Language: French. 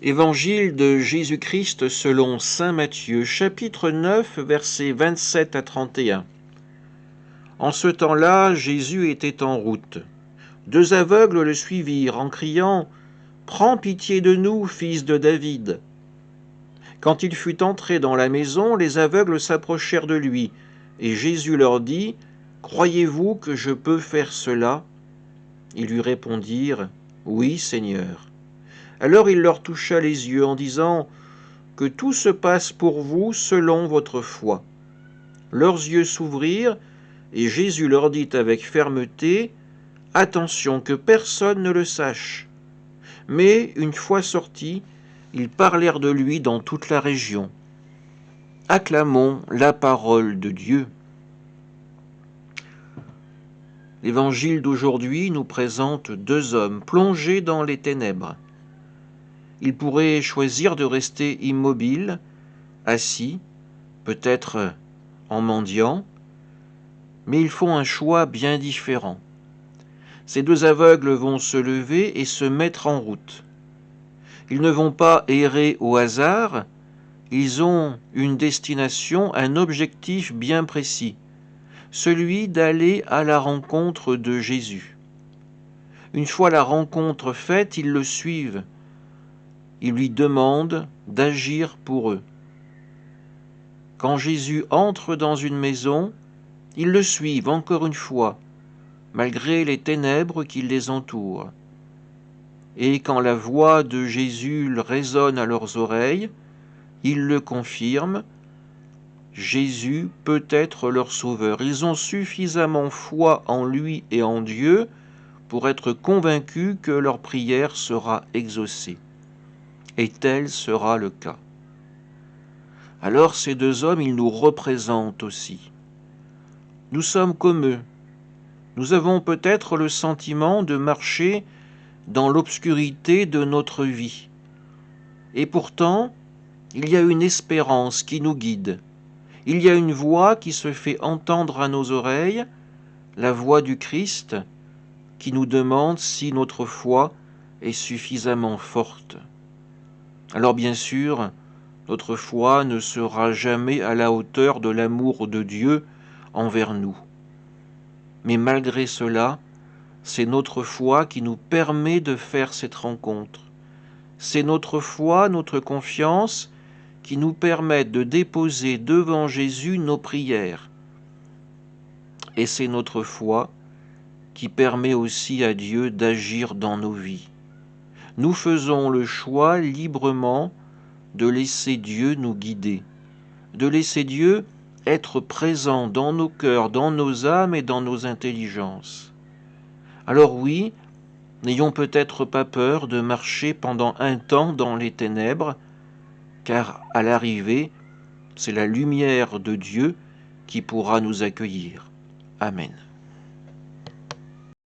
Évangile de Jésus-Christ selon saint Matthieu, chapitre 9, versets 27 à 31. En ce temps-là, Jésus était en route. Deux aveugles le suivirent en criant « Prends pitié de nous, fils de David !» Quand il fut entré dans la maison, les aveugles s'approchèrent de lui, et Jésus leur dit « Croyez-vous que je peux faire cela ?» Ils lui répondirent « Oui, Seigneur. » Alors il leur toucha les yeux en disant « Que tout se passe pour vous selon votre foi. » Leurs yeux s'ouvrirent, et Jésus leur dit avec fermeté « Attention que personne ne le sache. » Mais, une fois sortis, ils parlèrent de lui dans toute la région. Acclamons la parole de Dieu. L'évangile d'aujourd'hui nous présente deux hommes plongés dans les ténèbres. Ils pourraient choisir de rester immobiles, assis, peut-être en mendiant, mais ils font un choix bien différent. Ces deux aveugles vont se lever et se mettre en route. Ils ne vont pas errer au hasard, ils ont une destination, un objectif bien précis, celui d'aller à la rencontre de Jésus. Une fois la rencontre faite, ils le suivent. Ils lui demandent d'agir pour eux. Quand Jésus entre dans une maison, ils le suivent encore une fois, malgré les ténèbres qui les entourent. Et quand la voix de Jésus résonne à leurs oreilles, ils le confirment, Jésus peut être leur sauveur. Ils ont suffisamment foi en lui et en Dieu pour être convaincus que leur prière sera exaucée. Et tel sera le cas. Alors ces deux hommes, ils nous représentent aussi. Nous sommes comme eux. Nous avons peut-être le sentiment de marcher dans l'obscurité de notre vie. Et pourtant, il y a une espérance qui nous guide. Il y a une voix qui se fait entendre à nos oreilles, la voix du Christ, qui nous demande si notre foi est suffisamment forte. Alors bien sûr, notre foi ne sera jamais à la hauteur de l'amour de Dieu envers nous. Mais malgré cela, c'est notre foi qui nous permet de faire cette rencontre. C'est notre foi, notre confiance, qui nous permettent de déposer devant Jésus nos prières. Et c'est notre foi qui permet aussi à Dieu d'agir dans nos vies. Nous faisons le choix librement de laisser Dieu nous guider, de laisser Dieu être présent dans nos cœurs, dans nos âmes et dans nos intelligences. Alors oui, n'ayons peut-être pas peur de marcher pendant un temps dans les ténèbres, car à l'arrivée, c'est la lumière de Dieu qui pourra nous accueillir. Amen.